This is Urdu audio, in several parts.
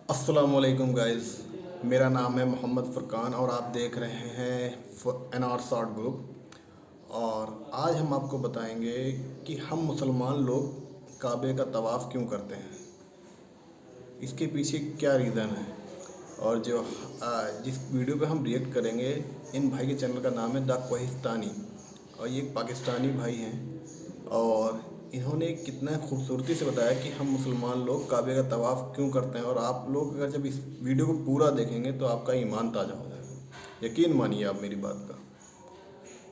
السلام علیکم گائز، میرا نام ہے محمد فرقان اور آپ دیکھ رہے ہیں این آر شارٹ گروپ۔ اور آج ہم آپ کو بتائیں گے کہ ہم مسلمان لوگ کعبے کا طواف کیوں کرتے ہیں، اس کے پیچھے کیا ریزن ہے۔ اور جس ویڈیو پہ ہم ریئیکٹ کریں گے، ان بھائی کے چینل کا نام ہے دا کوہستانی، اور یہ ایک پاکستانی بھائی ہیں، اور انہوں نے کتنا خوبصورتی سے بتایا کہ ہم مسلمان لوگ کعبے کا طواف کیوں کرتے ہیں۔ اور آپ لوگ اگر جب اس ویڈیو کو پورا دیکھیں گے تو آپ کا ایمان تازہ ہو جائے گا، یقین مانیے آپ میری بات کا۔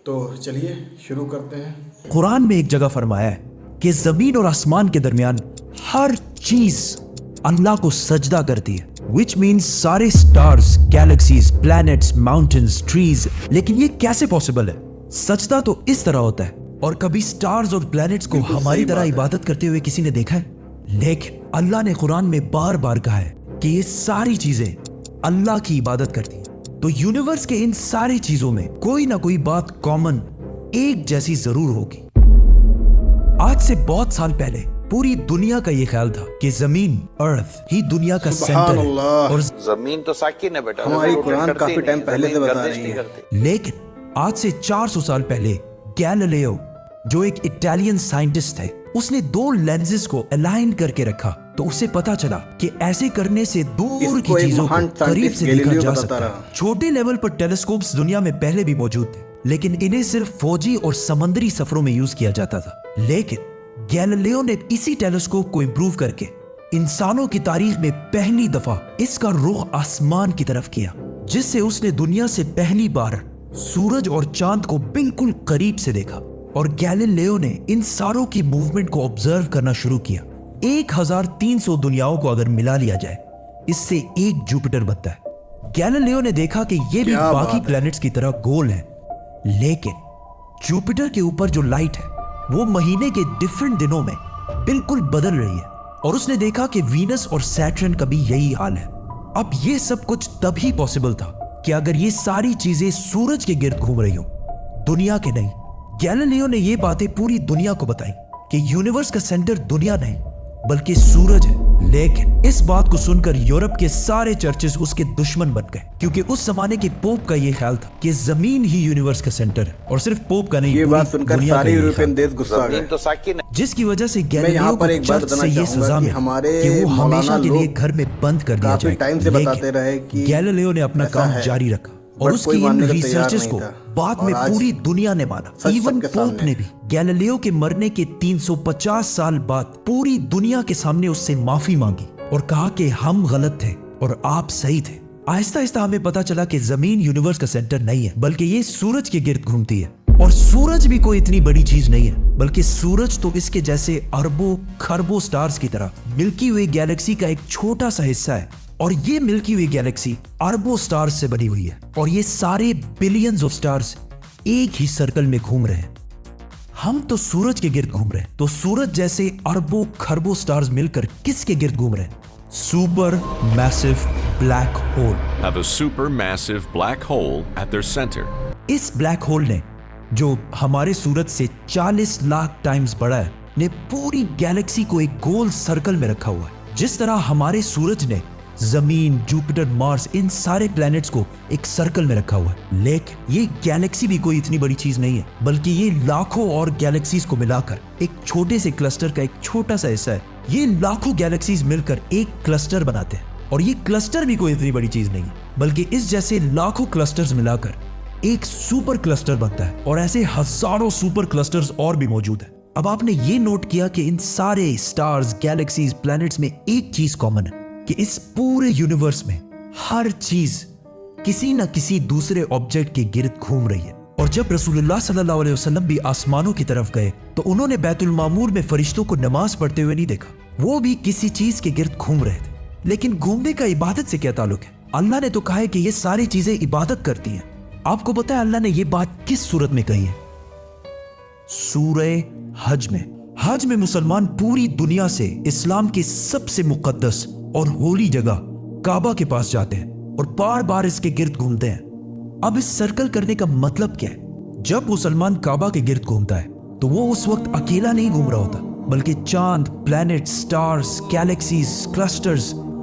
تو چلیے شروع کرتے ہیں۔ قرآن میں ایک جگہ فرمایا ہے کہ زمین اور آسمان کے درمیان ہر چیز اللہ کو سجدہ کرتی ہے، which means سارے stars, galaxies, plants, mountains, trees. لیکن یہ کیسے پاسبل ہے؟ سجدہ تو اس طرح ہوتا ہے، اور کبھی سٹارز اور پلانٹس کو ہماری طرح عبادت کرتے ہوئے کسی نے دیکھا ہے؟ لیکن اللہ نے قرآن میں بار بار کہا ہے کہ یہ ساری چیزیں اللہ کی عبادت کرتی ہیں۔ تو یونیورس کے ان ساری چیزوں میں کوئی نہ کوئی بات کامن، ایک جیسی ضرور ہوگی۔ آج سے بہت سال پہلے پوری دنیا کا یہ خیال تھا کہ زمین، ارتھ ہی دنیا کا سینٹر ہے، اور زمین تو ساکن ہے بیٹا، ہماری قرآن کافی ٹائم پہلے سے بتا رہی ہے۔ لیکن آج سے 400 سال پہلے گیلیلیو، جو ایک اٹالین سائنٹسٹ تھے، اس نے 2 لینزز کو الائن کر کے رکھا تو اسے پتا چلا کہ ایسے کرنے سے دور کی چیزوں کو قریب سے دیکھا جا سکتا ہے۔ چھوٹے لیول پر ٹیلیسکوپس دنیا میں پہلے بھی موجود تھے، لیکن انہیں صرف فوجی اور سمندری سفروں میں یوز کیا جاتا تھا۔ لیکن گیلیلیو نے اسی ٹیلیسکوپ کو امپروو کر کے انسانوں کی تاریخ میں پہلی دفعہ اس کا رخ آسمان کی طرف کیا، جس سے اس نے دنیا سے پہلی بار سورج اور چاند کو بالکل قریب سے دیکھا۔ اور گیلیلیو نے ان ساروں کی موومنٹ کو آبزرو کرنا شروع کیا۔ 1300 دنیاؤں کو اگر ملا لیا جائے، اس سے ایک جوپیٹر بنتا ہے۔ گیلیلیو نے دیکھا کہ یہ بھی باقی پلانٹس کی طرح گول ہے، لیکن جوپیٹر کے اوپر جو لائٹ ہے وہ مہینے کے ڈیفرنٹ دنوں میں بالکل بدل رہی ہے، اور اس نے دیکھا کہ وینس اور سیٹرن کا بھی یہی حال ہے۔ اب یہ سب کچھ تبھی پاسبل تھا کہ اگر یہ ساری چیزیں سورج کے گرد گھوم رہی ہوں، دنیا کے نہیں۔ گیلیلیو نے یہ باتیں پوری دنیا کو بتائیں کہ یونیورس کا سینٹر دنیا نہیں بلکہ سورج ہے۔ لیکن اس بات کو سن کر یورپ کے سارے چرچز اس کے دشمن بن گئے، کیونکہ اس زمانے کے پوپ کا یہ خیال تھا کہ زمین ہی یونیورس کا سینٹر ہے، اور صرف پوپ کا نہیں، یہ بات سن کر سارے یورپین دیش غصہ آ گئے، تو ساکن ہے۔ جس کی وجہ سے گیلیلیو کو چرچ سے یہ سزا ملی کہ وہ ہمیشہ کے لیے گھر میں بند کر دیا جائے۔ لیکن گیلیلیو نے اپنا کام جاری رکھا، اور اس کی ان ریسرچز کو بعد میں پوری دنیا نے مانا۔ ایون پوپ نے بھی گیلیلیو کے مرنے کے 350 سال بعد پوری دنیا کے سامنے اس سے معافی مانگی اور کہا کہ ہم غلط تھے اور آپ صحیح تھے۔ آہستہ آہستہ ہمیں پتا چلا کہ زمین یونیورس کا سینٹر نہیں ہے بلکہ یہ سورج کے گرد گھومتی ہے، اور سورج بھی کوئی اتنی بڑی چیز نہیں ہے بلکہ سورج تو اس کے جیسے اربوں کھربوں سٹارز کی طرح ملکی وے گیلیکسی کا ایک چھوٹا سا حصہ ہے، اور یہ ملکی وے گیلیکسی اربوں سٹارز سے بنی ہوئی ہے، اور یہ سارے بلینز آف سٹارز ایک ہی سرکل میں گھوم رہے ہیں۔ ہم تو سورج کے گرد گھوم رہے ہیں، تو سورج جیسے اربوں کھربوں سٹارز مل کر کس کے گرد گھوم رہے ہیں؟ Super massive black hole. Have a supermassive black hole at their center. اس بلیک ہول نے، جو ہمارے سورج سے 40 لاکھ ٹائمز بڑا ہے، نے پوری گیلیکسی کو ایک گول سرکل میں رکھا ہوا ہے۔ جس طرح ہمارے سورج نے زمین، جوپیٹر، مارس، ان سارے پلانٹس کو ایک سرکل میں رکھا ہوا ہے، لیکن یہ گیلیکسی بھی کوئی اتنی بڑی چیز نہیں ہے بلکہ یہ لاکھوں اور گیلیکسیز کو ملا کر ایک چھوٹے سے کلسٹر کا ایک چھوٹا سا حصہ ہے۔ یہ لاکھوں گیلیکسیز مل کر ایک کلسٹر بناتے ہیں، اور یہ کلسٹر بھی کوئی اتنی بڑی چیز نہیں ہے بلکہ اس جیسے لاکھوں کلسٹرز ملا کر ایک سپر کلسٹر بنتا ہے، اور ایسے ہزاروں سپر کلسٹرز اور بھی موجود ہیں۔ اب آپ نے یہ نوٹ کیا کہ ان سارے سٹارز، گیلیکسیز، پلانٹس میں ایک چیز کامن ہے کہ اس پورے یونیورس میں ہر چیز کسی نہ کسی دوسرے آبجیکٹ کے گرد گھوم رہی ہے۔ اور جب رسول اللہ صلی اللہ علیہ وسلم بھی آسمانوں کی طرف گئے تو انہوں نے بیت المعمور میں فرشتوں کو نماز پڑھتے ہوئے نہیں دیکھا، وہ بھی کسی چیز کے گرد گھوم رہے تھے۔ لیکن گھومنے کا عبادت سے کیا تعلق ہے؟ اللہ نے تو کہا ہے کہ یہ ساری چیزیں عبادت کرتی ہیں۔ آپ کو پتا ہے اللہ نے یہ بات کس صورت میں کہی ہے؟ سورہ حج میں۔ حج میں مسلمان پوری دنیا سے اسلام کی سب سے مقدس اور ہولی جگہ کعبہ کے پاس جاتے ہیں اور بار بار اس کے گرد گھومتے ہیں۔ اب اس سرکل کرنے کا مطلب کیا ہے؟ جب مسلمان کعبہ کے گرد گھومتا ہے تو وہ اس وقت اکیلا نہیں گھوم رہا ہوتا بلکہ چاند، پلانٹ، سٹارز، گیلیکسیز، کلسٹرز